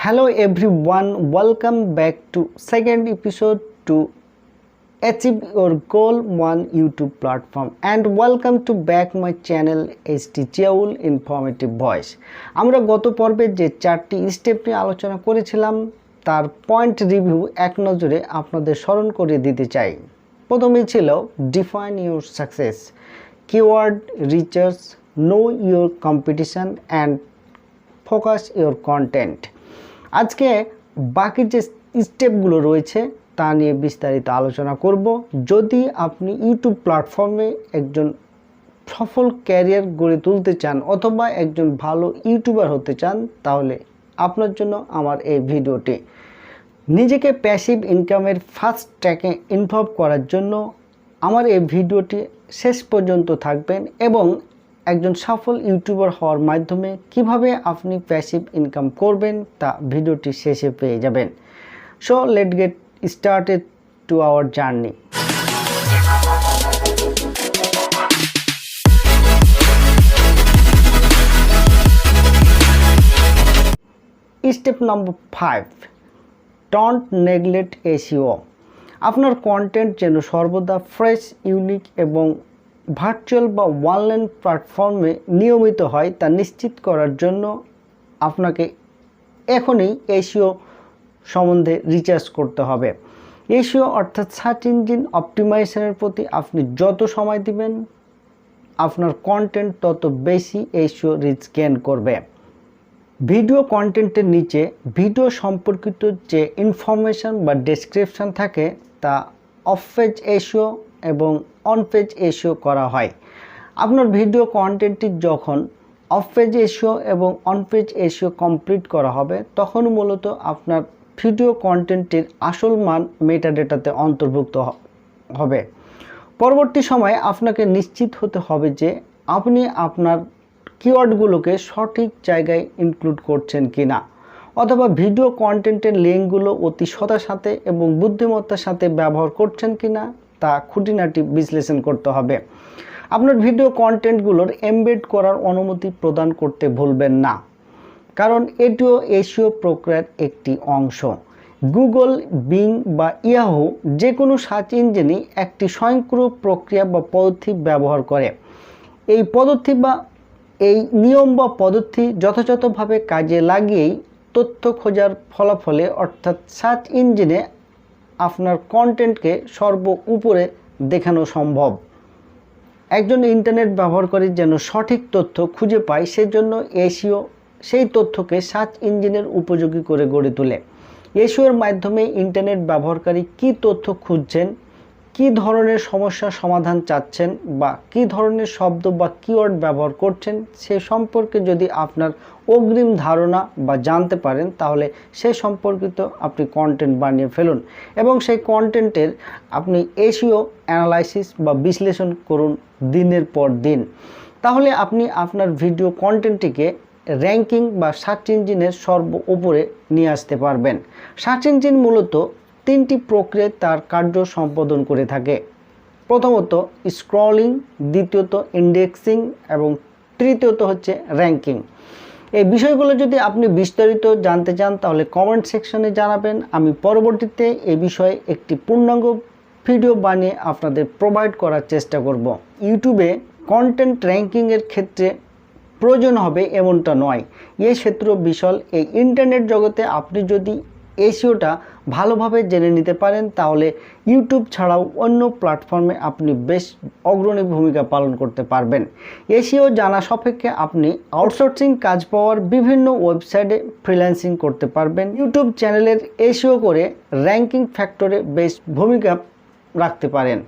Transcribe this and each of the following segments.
Hello everyone, welcome back to second episode to achieve your goal one YouTube platform and welcome to back my channel hdziaul informative voice. আমরা গত পর্বে যে চারটি step নিয়ে আলোচনা করেছিলাম তার পয়েন্ট রিভিউ এক নজরে আপনাদের স্মরণ করে দিতে চাই। প্রথমেই ছিল define your success, keyword research, no your competition and focus your content. আজকে বাকি যে স্টেপগুলো রয়েছে তা নিয়ে বিস্তারিত আলোচনা করব। যদি আপনি ইউটিউব প্ল্যাটফর্মে একজন সফল ক্যারিয়ার গড়ে তুলতে চান অথবা একজন ভালো ইউটিউবার হতে চান তাহলে আপনার জন্য আমার এই ভিডিওটি। নিজেকে প্যাসিভ ইনকামের ফার্স্ট ট্র্যাকে ইনভলভ করার জন্য আমার এই ভিডিওটি শেষ পর্যন্ত থাকবেন এবং একজন সফল ইউটিউবার হওয়ার মাধ্যমে কিভাবে আপনি প্যাসিভ ইনকাম করবেন তা ভিডিওটি শেষে পেয়ে যাবেন। So late get started to our journey. Step number 5, don't neglect SEO. আপনার কন্টেন্ট যেন সর্বদা ফ্রেশ, ইউনিক এবং ভার্চুয়াল বা অনলাইন প্ল্যাটফর্মে নিয়মিত হয় তা নিশ্চিত করার জন্য আপনাকে এখনই এসইও সম্বন্ধে রিসার্চ করতে হবে। এসইও অর্থাৎ সার্চ ইঞ্জিন অপটিমাইজেশনের প্রতি আপনি যত সময় দিবেন আপনার কন্টেন্ট তত বেশি এসইও রিচ গেইন করবে। ভিডিও কন্টেন্টের নিচে ভিডিও সম্পর্কিত যে ইনফরমেশন বা ডেসক্রিপশন থাকে তা অফ পেজ এসইও এবং অন পেজ এসইও করা হয়। আপনার ভিডিও কন্টেন্টটি যখন অফ পেজ এসইও এবং অন পেজ এসইও কমপ্লিট করা হবে তখন মূলত আপনার ভিডিও কন্টেন্টের আসল মান মেটাডেটাতে অন্তর্ভুক্ত হবে। পরবর্তী সময়ে আপনাকে নিশ্চিত হতে হবে যে আপনি আপনার কিওয়ার্ডগুলোকে সঠিক জায়গায় ইনক্লুড করছেন কিনা অথবা ভিডিও কন্টেন্টের লিঙ্কগুলো অতি সতার সাথে এবং বুদ্ধিমত্তার সাথে ব্যবহার করছেন কিনা তা খুঁটিনাটি বিশ্লেষণ করতে হবে। আপনার ভিডিও কন্টেন্টগুলোর এমবেড করার অনুমতি প্রদান করতে ভুলবেন না, কারণ এটিও এসইও প্রক্রিয়ার একটি অংশ। গুগল, বিং বা ইয়াহু যে কোনো সার্চ ইঞ্জিনই একটি স্বয়ংক্রিয় প্রক্রিয়া বা পদ্ধতি ব্যবহার করে। এই পদ্ধতি বা এই নিয়ম বা পদ্ধতি যথাযথভাবে কাজে লাগিয়েই তথ্য খোঁজার ফলাফলে অর্থাৎ সার্চ ইঞ্জিনে আপনার কন্টেন্টকে সর্ব উপরে দেখানো সম্ভব। একজন ইন্টারনেট ব্যবহারকারী যেন সঠিক তথ্য খুঁজে পায় সেজন্য এসইও সেই তথ্যকে সার্চ ইঞ্জিনের উপযোগী করে গড়ে তোলে। এসইওর মাধ্যমে ইন্টারনেট ব্যবহারকারী কী তথ্য খুঁজছেন, কী ধরনের সমস্যার সমাধান চাচ্ছেন বা কী ধরনের শব্দ বা কিওয়ার্ড ব্যবহার করছেন সে সম্পর্কে যদি আপনার অগ্রিম ধারণা বা জানতে পারেন তাহলে সে সম্পর্কিত আপনি কন্টেন্ট বানিয়ে ফেলুন এবং সেই কন্টেন্টের আপনি এসইও অ্যানালাইসিস বা বিশ্লেষণ করুন দিনের পর দিন। তাহলে আপনি আপনার ভিডিও কন্টেন্টটিকে র্যাঙ্কিং বা সার্চ ইঞ্জিনের সর্ব উপরে নিয়ে আসতে পারবেন। সার্চ ইঞ্জিন মূলত তিনটি প্রক্রিয়ায় তার কার্য সম্পাদন করে থাকে। প্রথমত স্ক্রলিং, দ্বিতীয়ত ইন্ডেক্সিং এবং তৃতীয়ত হচ্ছে র্যাঙ্কিং। এই বিষয়গুলো যদি আপনি বিস্তারিত জানতে চান তাহলে কমেন্ট সেকশনে জানাবেন। আমি পরবর্তীতে এই বিষয়ে একটি পূর্ণাঙ্গ ভিডিও বানিয়ে আপনাদের প্রোভাইড করার চেষ্টা করব। ইউটিউবে কন্টেন্ট র্যাঙ্কিংয়ের ক্ষেত্রে প্রয়োজন হবে এমনটা নয়, এই ক্ষেত্র বিশাল। এই ইন্টারনেট জগতে আপনি যদি এসইওটা ভালোভাবে জেনে নিতে পারেন তাহলে ইউটিউব ছাড়াও অন্য প্ল্যাটফর্মে আপনি বেশ অগ্রণী ভূমিকা পালন করতে পারবেন। এসইও জানা সাপেক্ষে আপনি আউটসোর্সিং কাজ পাওয়ার বিভিন্ন ওয়েবসাইটে ফ্রিল্যান্সিং করতে পারবেন। ইউটিউব চ্যানেলের এসইও করে র্যাঙ্কিং ফ্যাক্টরে বেশ ভূমিকা রাখতে পারেন।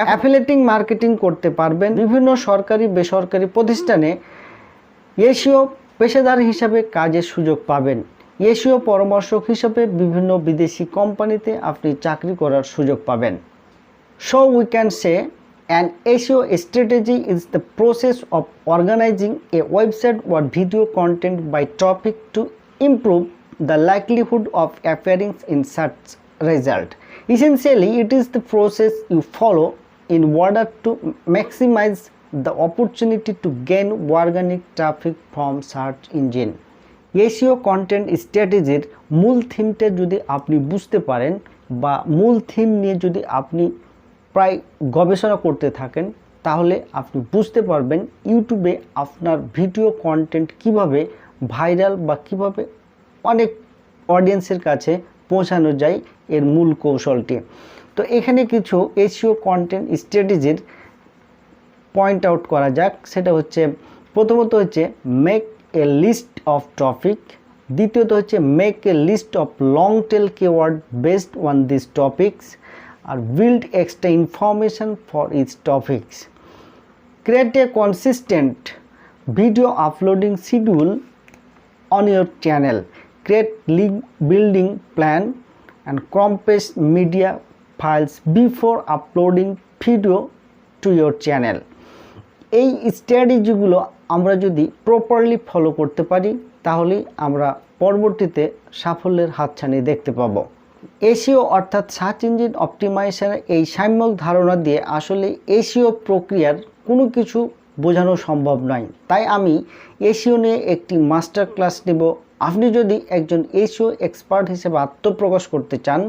অ্যাফিলিয়েটিং মার্কেটিং করতে পারবেন। বিভিন্ন সরকারি বেসরকারি প্রতিষ্ঠানে এসইও পেশাদার হিসাবে কাজের সুযোগ পাবেন। এসইও পরামর্শক হিসাবে বিভিন্ন বিদেশি কোম্পানিতে আপনি চাকরি করার সুযোগ পাবেন। So we can say an SEO strategy is the process of organizing a website or video content by topic to improve the likelihood of appearing in search result. Essentially, it is the process you follow in order to maximize the opportunity to gain organic traffic from search engine. SEO content স্ট্র্যাটেজির মূল থিমটা যদি আপনি বুঝতে পারেন বা মূল theme নিয়ে যদি আপনি প্রায় গবেষণা করতে থাকেন, তাহলে আপনি বুঝতে পারবেন ইউটিউবে আপনার ভিডিও কন্টেন্ট কিভাবে ভাইরাল বা কিভাবে অনেক অডিয়েন্সের কাছে পৌঁছানো যায়, এর মূল কৌশলটি। তো এখানে কিছু এসইও কন্টেন্ট স্ট্র্যাটেজির পয়েন্ট আউট করা যাক। সেটা হচ্ছে, প্রথমত হচ্ছে make a list of topic, দ্বিতীয়ত হচ্ছে make a list of long tail keyword based on this topics, আর build extra information for each topics, create a consistent video uploading schedule on your channel, create link building plan and compress media files before uploading video to your channel। এই স্ট্র্যাটেজিগুলো আমরা যদি properly follow করতে পারি, তাহলে আমরা পরবর্তীতে সাফল্যের হাতছানি দেখতে পাবো। এসইও অর্থাৎ সার্চ ইঞ্জিন অপটিমাইজেশনের এই সাম্যক ধারণা দিয়ে আসলে এসইও প্রক্রিয়ার কোনো কিছু বোঝানো সম্ভব নয়। তাই আমি এসইও নিয়ে একটি মাস্টার ক্লাস নেব। আপনি যদি একজন এসইও এক্সপার্ট হিসেবে আত্মপ্রকাশ করতে চান,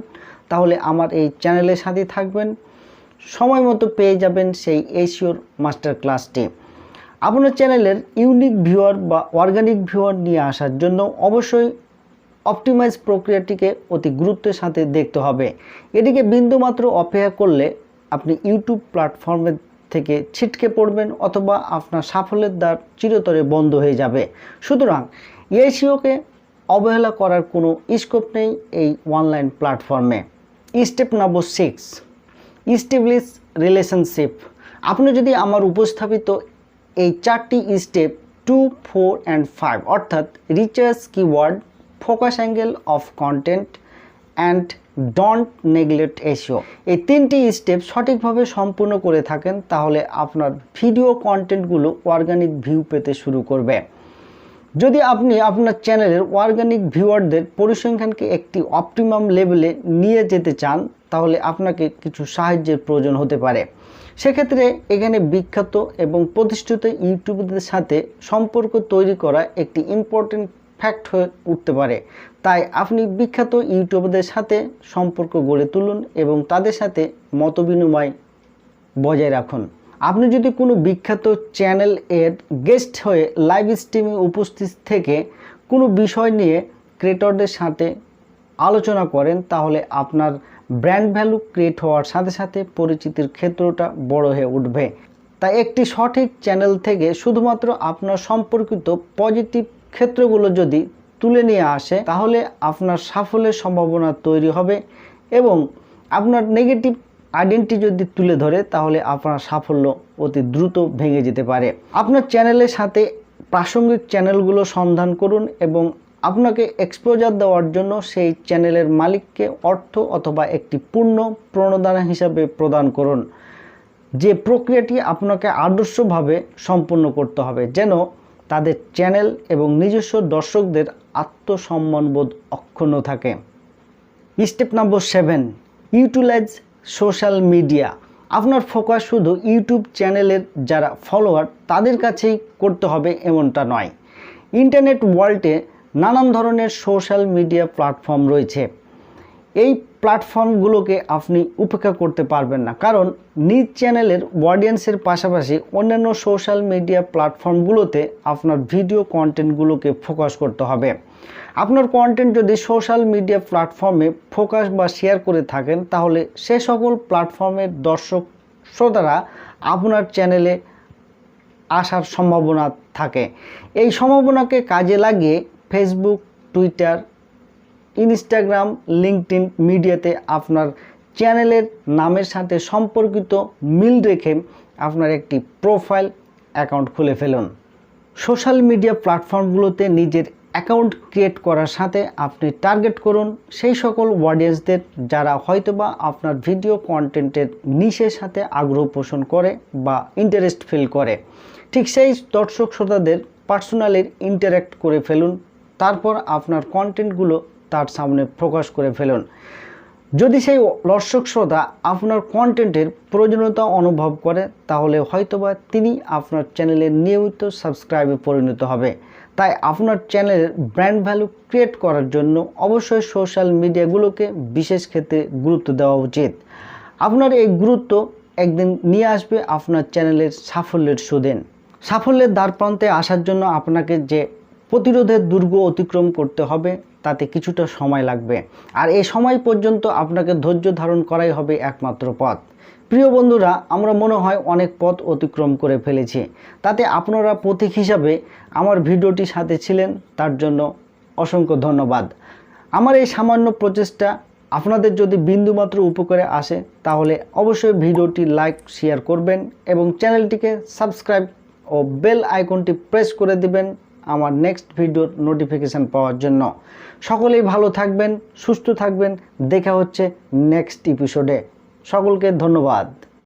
তাহলে আমার এই চ্যানেলের সাথে থাকবেন, সময় মতো পেয়ে যাবেন সেই এসইওর মাস্টার ক্লাসটি। আপনার চ্যানেলের ইউনিক ভিউয়ার বা অর্গানিক ভিউয়ার নিয়ে আসার জন্য অবশ্যই অপটিমাইজ প্রক্রিয়াটিকে অতি গুরুত্বের সাথে দেখতে হবে। এটিকে বিন্দুমাত্র অপেক্ষা করলে আপনি ইউটিউব প্ল্যাটফর্মের থেকে ছিটকে পড়বেন অথবা আপনার সাফল্যের দ্বার চিরতরে বন্ধ হয়ে যাবে। সুতরাং এসইওকে অবহেলা করার কোনো স্কোপ নেই এই অনলাইন প্ল্যাটফর্মে। স্টেপ নম্বর 6, ইস্টাবলিশ রিলেশনশিপ। আপনি যদি আমার উপস্থাপিত এই 4টি স্টেপ 2, 4 and 5 অর্থাৎ recharge keyword, focus angle of content and don't neglect SEO, এই 3টি স্টেপ সঠিকভাবে সম্পূর্ণ করে থাকেন, তাহলে আপনার ভিডিও কন্টেন্টগুলো অর্গানিক ভিউ পেতে শুরু করবে। যদি আপনি আপনার চ্যানেলের অর্গানিক ভিউয়ারদের পরিসংখ্যানকে একটি অপটিমাম লেভেলে নিয়ে যেতে চান, তাহলে আপনাকে কিছু সাহায্যের প্রয়োজন হতে পারে। সেক্ষেত্রে এখানে বিখ্যাত এবং প্রতিষ্ঠিত ইউটিউবারদের সাথে সম্পর্ক তৈরি করা একটি ইম্পর্টেন্ট ফ্যাক্ট হয়ে উঠতে পারে। তাই আপনি বিখ্যাত ইউটিউবারদের সাথে সম্পর্ক গড়ে তুলুন এবং তাদের সাথে মতবিনিময় বজায় রাখুন। আপনি যদি কোনো বিখ্যাত চ্যানেল এর গেস্ট হয়ে লাইভ স্ট্রিমে উপস্থিত থেকে কোনো বিষয় নিয়ে ক্রিয়েটরদের সাথে আলোচনা করেন, তাহলে আপনার ব্র্যান্ড ভ্যালু ক্রিয়েট হওয়ার সাথে সাথে পরিচিতির ক্ষেত্রটা বড় হয়ে উঠবে। তাই একটি সঠিক চ্যানেল থেকে শুধুমাত্র আপনার সম্পর্কিত পজিটিভ ক্ষেত্রগুলো যদি তুলে নিয়ে আসে, তাহলে আপনার সাফল্যের সম্ভাবনা তৈরি হবে এবং আপনার নেগেটিভ আইডেন্টিটি যদি তুলে ধরে, তাহলে আপনার সাফল্য অতি দ্রুত ভেঙে যেতে পারে। আপনার চ্যানেলের সাথে প্রাসঙ্গিক চ্যানেলগুলো সন্ধান করুন এবং আপনাকে এক্সপোজার দেওয়ার জন্য সেই চ্যানেলের মালিককে অর্থ অথবা একটি পূর্ণ প্রণোদনা হিসাবে প্রদান করুন। যে প্রক্রিয়াটি আপনাকে আদর্শভাবে সম্পন্ন করতে হবে, যেন তাদের চ্যানেল এবং নিজস্ব দর্শকদের আত্মসম্মানবোধ অক্ষুণ্ণ থাকে। Step number 7, utilise social media. আপনার ফোকাস শুধু ইউটিউব চ্যানেলের যারা ফলোয়ার তাদের কাছেই করতে হবে এমনটা নয়। ইন্টারনেট ওয়ার্ল্ডে নানান ধরনের সোশ্যাল মিডিয়া প্ল্যাটফর্ম রয়েছে। এই প্ল্যাটফর্মগুলোকে আপনি উপেক্ষা করতে পারবেন না, কারণ নিজ চ্যানেলের অডিয়েন্সের পাশাপাশি অন্যান্য সোশ্যাল মিডিয়া প্ল্যাটফর্মগুলোতে আপনার ভিডিও কন্টেন্টগুলোকে ফোকাস করতে হবে। আপনার কন্টেন্ট যদি সোশ্যাল মিডিয়া প্ল্যাটফর্মে ফোকাস বা শেয়ার করে থাকেন, তাহলে সে সকল প্ল্যাটফর্মের দর্শক শ্রোতারা আপনার চ্যানেলে আসার সম্ভাবনা থাকে। এই সম্ভাবনাকে কাজে লাগিয়ে ফেসবুক, টুইটার, ইনস্টাগ্রাম, লিঙ্কডইন মিডিয়াতে আপনার চ্যানেলের নামের সাথে সম্পর্কিত মিল রেখে আপনার একটি প্রোফাইল অ্যাকাউন্ট খুলে ফেলুন। সোশ্যাল মিডিয়া প্ল্যাটফর্মগুলোতে নিজের অ্যাকাউন্ট ক্রিয়েট করার সাথে আপনি টার্গেট করুন সেই সকল অডিয়েন্সদের যারা হয়তোবা আপনার ভিডিও কন্টেন্টের নিশের সাথে আগ্রহ পোষণ করে বা ইন্টারেস্ট ফিল করে। ঠিক সেই দর্শক শ্রোতাদের পার্সোনালি ইন্টারঅ্যাক্ট করে ফেলুন, তারপর আপনার কন্টেন্টগুলো তার সামনে প্রকাশ করে ফেলুন। যদি সেই দর্শক শ্রোতা আপনার কন্টেন্টের প্রয়োজনীয়তা অনুভব করে, তাহলে হয়তোবা তিনি আপনার চ্যানেলের নিয়মিত সাবস্ক্রাইবে পরিণত হবে। তাই আপনার চ্যানেলের ব্র্যান্ড ভ্যালু ক্রিয়েট করার জন্য অবশ্যই সোশ্যাল মিডিয়াগুলোকে বিশেষ ক্ষেত্রে গুরুত্ব দেওয়া উচিত। আপনার এই গুরুত্ব একদিন নিয়ে আসবে আপনার চ্যানেলের সাফল্যের সুদিন। সাফল্যের দ্বারপ্রান্তে আসার জন্য আপনাকে যে প্রতিরোধের দুর্গ অতিক্রম করতে হবে তাতে কিছুটা সময় লাগবে, আর এই সময় পর্যন্ত আপনাকে ধৈর্য ধারণ করাই হবে একমাত্র পথ। প্রিয় বন্ধুরা, আমরা মনে হয় অনেক পথ অতিক্রম করে ফেলেছি, তাতে আপনারা পথিক হিসাবে আমার ভিডিওটির সাথে ছিলেন, তার জন্য অসংখ্য ধন্যবাদ। আমার এই সামান্য প্রচেষ্টা আপনাদের যদি বিন্দুমাত্র উপকারে আসে তাহলে অবশ্যই ভিডিওটি লাইক শেয়ার করবেন এবং চ্যানেলটিকে সাবস্ক্রাইব ও বেল আইকনটি প্রেস করে দিবেন আমার নেক্সট ভিডিওর নোটিফিকেশান পাওয়ার জন্য। সকলেই ভালো থাকবেন, সুস্থ থাকবেন। দেখা হচ্ছে নেক্সট এপিসোডে। সকলকে ধন্যবাদ।